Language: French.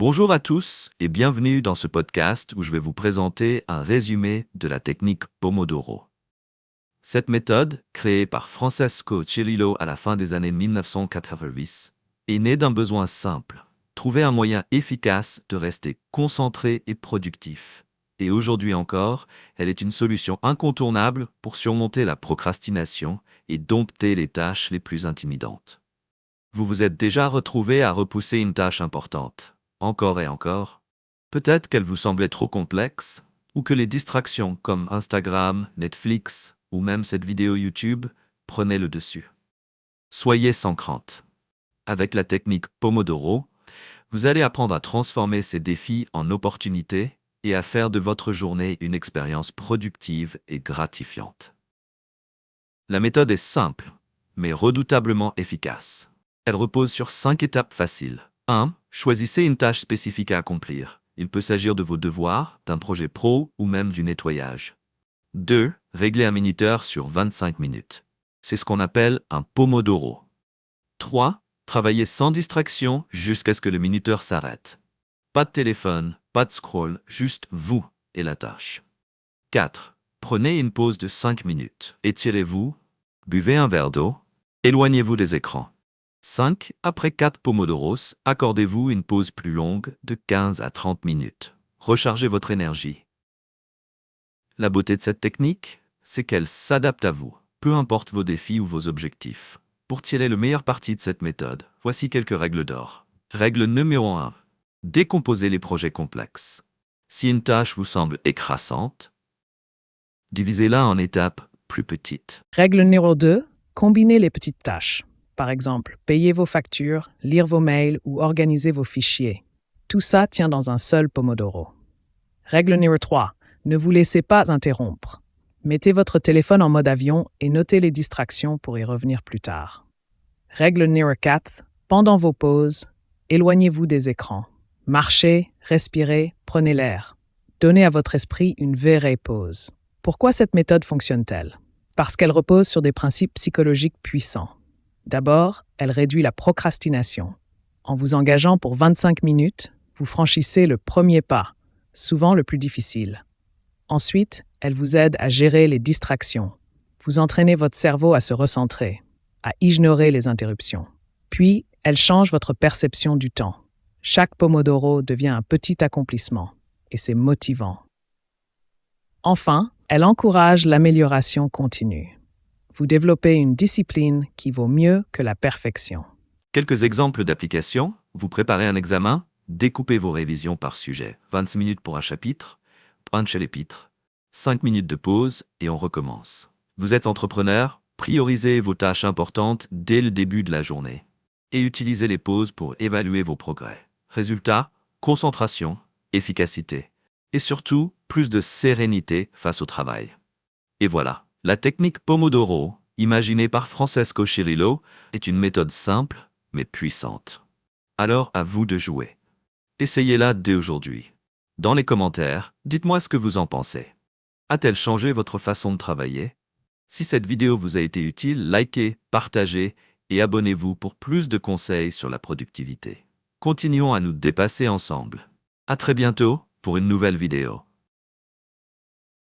Bonjour à tous et bienvenue dans ce podcast où je vais vous présenter un résumé de la technique Pomodoro. Cette méthode, créée par Francesco Cirillo à la fin des années 1990, est née d'un besoin simple, trouver un moyen efficace de rester concentré et productif. Et aujourd'hui encore, elle est une solution incontournable pour surmonter la procrastination et dompter les tâches les plus intimidantes. Vous vous êtes déjà retrouvé à repousser une tâche importante, encore et encore? Peut-être qu'elle vous semblait trop complexe, ou que les distractions comme Instagram, Netflix ou même cette vidéo YouTube prenaient le dessus. Soyez sans crainte. Avec la technique Pomodoro, vous allez apprendre à transformer ces défis en opportunités et à faire de votre journée une expérience productive et gratifiante. La méthode est simple, mais redoutablement efficace. Elle repose sur 5 étapes faciles. 1. Choisissez une tâche spécifique à accomplir. Il peut s'agir de vos devoirs, d'un projet pro ou même du nettoyage. 2. Réglez un minuteur sur 25 minutes. C'est ce qu'on appelle un Pomodoro. 3. Travaillez sans distraction jusqu'à ce que le minuteur s'arrête. Pas de téléphone, pas de scroll, juste vous et la tâche. 4. Prenez une pause de 5 minutes. Étirez-vous, buvez un verre d'eau, éloignez-vous des écrans. 5. Après 4 Pomodoros, accordez-vous une pause plus longue de 15 à 30 minutes. Rechargez votre énergie. La beauté de cette technique, c'est qu'elle s'adapte à vous, peu importe vos défis ou vos objectifs. Pour tirer le meilleur parti de cette méthode, voici quelques règles d'or. Règle numéro 1. Décomposez les projets complexes. Si une tâche vous semble écrasante, divisez-la en étapes plus petites. Règle numéro 2. Combinez les petites tâches. Par exemple, payer vos factures, lire vos mails ou organiser vos fichiers. Tout ça tient dans un seul Pomodoro. Règle numéro 3. Ne vous laissez pas interrompre. Mettez votre téléphone en mode avion et notez les distractions pour y revenir plus tard. Règle numéro 4. Pendant vos pauses, éloignez-vous des écrans. Marchez, respirez, prenez l'air. Donnez à votre esprit une vraie pause. Pourquoi cette méthode fonctionne-t-elle? Parce qu'elle repose sur des principes psychologiques puissants. D'abord, elle réduit la procrastination. En vous engageant pour 25 minutes, vous franchissez le premier pas, souvent le plus difficile. Ensuite, elle vous aide à gérer les distractions. Vous entraînez votre cerveau à se recentrer, à ignorer les interruptions. Puis, elle change votre perception du temps. Chaque Pomodoro devient un petit accomplissement, et c'est motivant. Enfin, elle encourage l'amélioration continue. Vous développez une discipline qui vaut mieux que la perfection. Quelques exemples d'applications. Vous préparez un examen, découpez vos révisions par sujet. 26 minutes pour un chapitre, un chapitre, 5 minutes de pause et on recommence. Vous êtes entrepreneur, priorisez vos tâches importantes dès le début de la journée et utilisez les pauses pour évaluer vos progrès. Résultat, concentration, efficacité et surtout plus de sérénité face au travail. Et voilà, la technique Pomodoro, imaginée par Francesco Cirillo, est une méthode simple mais puissante. Alors à vous de jouer. Essayez-la dès aujourd'hui. Dans les commentaires, dites-moi ce que vous en pensez. A-t-elle changé votre façon de travailler? Si cette vidéo vous a été utile, likez, partagez et abonnez-vous pour plus de conseils sur la productivité. Continuons à nous dépasser ensemble. À très bientôt pour une nouvelle vidéo.